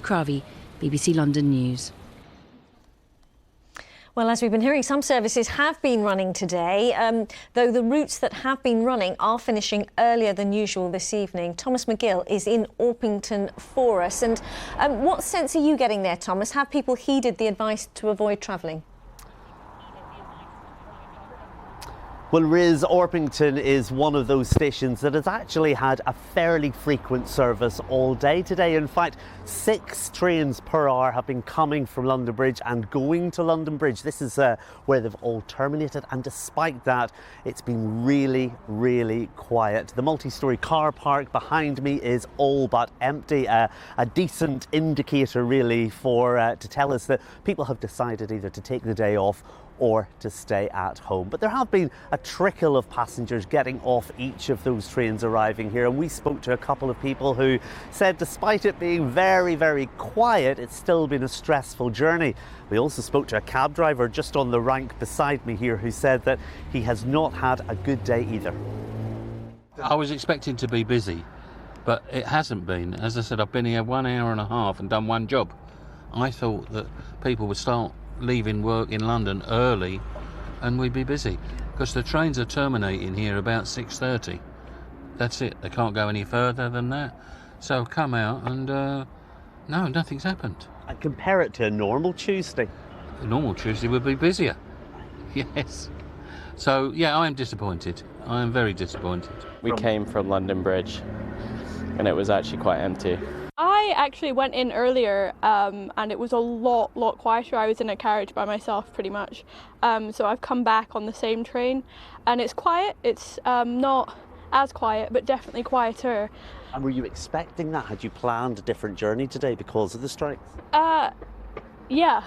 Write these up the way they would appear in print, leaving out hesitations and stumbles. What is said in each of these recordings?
Cravi, BBC London News. Well, as we've been hearing, some services have been running today, though the routes that have been running are finishing earlier than usual this evening. Thomas Magill is in Orpington for us. And what sense are you getting there, Thomas? Have people heeded the advice to avoid travelling? Well, Riz, Orpington is one of those stations that has actually had a fairly frequent service all day today. In fact, 6 trains per hour have been coming from London Bridge and going to London Bridge. This is where they've all terminated, and despite that, it's been really, really quiet. The multi-storey car park behind me is all but empty, a decent indicator really to tell us that people have decided either to take the day off or to stay at home. But there have been a trickle of passengers getting off each of those trains arriving here, and we spoke to a couple of people who said despite it being very, very quiet, it's still been a stressful journey. We also spoke to a cab driver just on the rank beside me here who said that he has not had a good day either. I was expecting to be busy, but it hasn't been. As I said, I've been here 1 hour and a half and done one job. I thought that people would start leaving work in London early and we'd be busy, because the trains are terminating here about 6:30. That's it, they can't go any further than that. So I've come out and no, nothing's happened. And compare it to a normal Tuesday. A normal Tuesday would be busier. Yes. So yeah, I am disappointed. I am very disappointed. We came from London Bridge and it was actually quite empty. I actually went in earlier and it was a lot quieter. I was in a carriage by myself pretty much. So I've come back on the same train and it's quiet. It's not as quiet, but definitely quieter. And were you expecting that? Had you planned a different journey today because of the strikes? Yeah.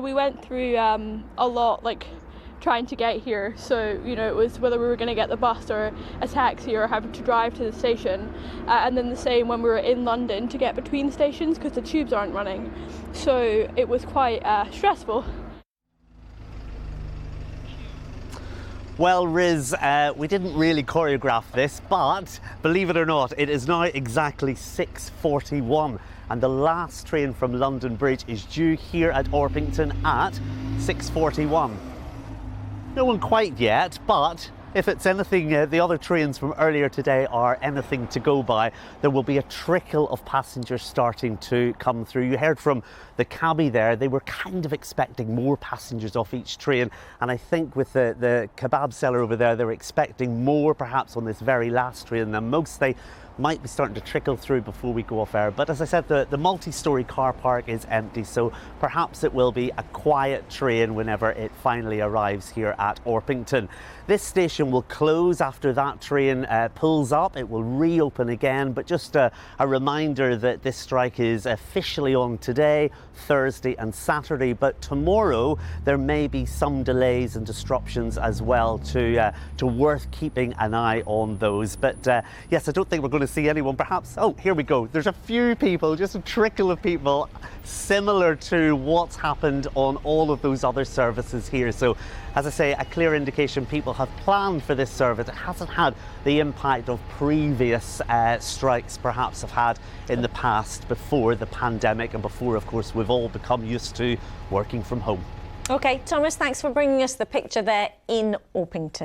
We went through a lot, like trying to get here, so you know, it was whether we were going to get the bus or a taxi or having to drive to the station, and then the same when we were in London to get between stations because the tubes aren't running, so it was quite stressful. Well, Riz, we didn't really choreograph this, but believe it or not, it is now exactly 6:41 and the last train from London Bridge is due here at Orpington at 6:41. No one quite yet, but if it's anything, the other trains from earlier today are anything to go by, there will be a trickle of passengers starting to come through. You heard from the cabbie there, they were kind of expecting more passengers off each train, and I think with the kebab seller over there, they're expecting more perhaps on this very last train than most. They might be starting to trickle through before we go off air. But as I said, the multi-storey car park is empty, so perhaps it will be a quiet train whenever it finally arrives here at Orpington. This station will close after that train pulls up. It will reopen again, but just a reminder that this strike is officially on today, Thursday and Saturday, but tomorrow there may be some delays and disruptions as well to worth keeping an eye on those. But yes, I don't think we're going to see anyone perhaps. Oh, here we go. There's a few people, just a trickle of people, similar to what's happened on all of those other services here. So as I say, a clear indication people have planned for this service. It hasn't had the impact of previous strikes perhaps have had in the past before the pandemic and before, of course, we've all become used to working from home. OK, Thomas, thanks for bringing us the picture there in Orpington.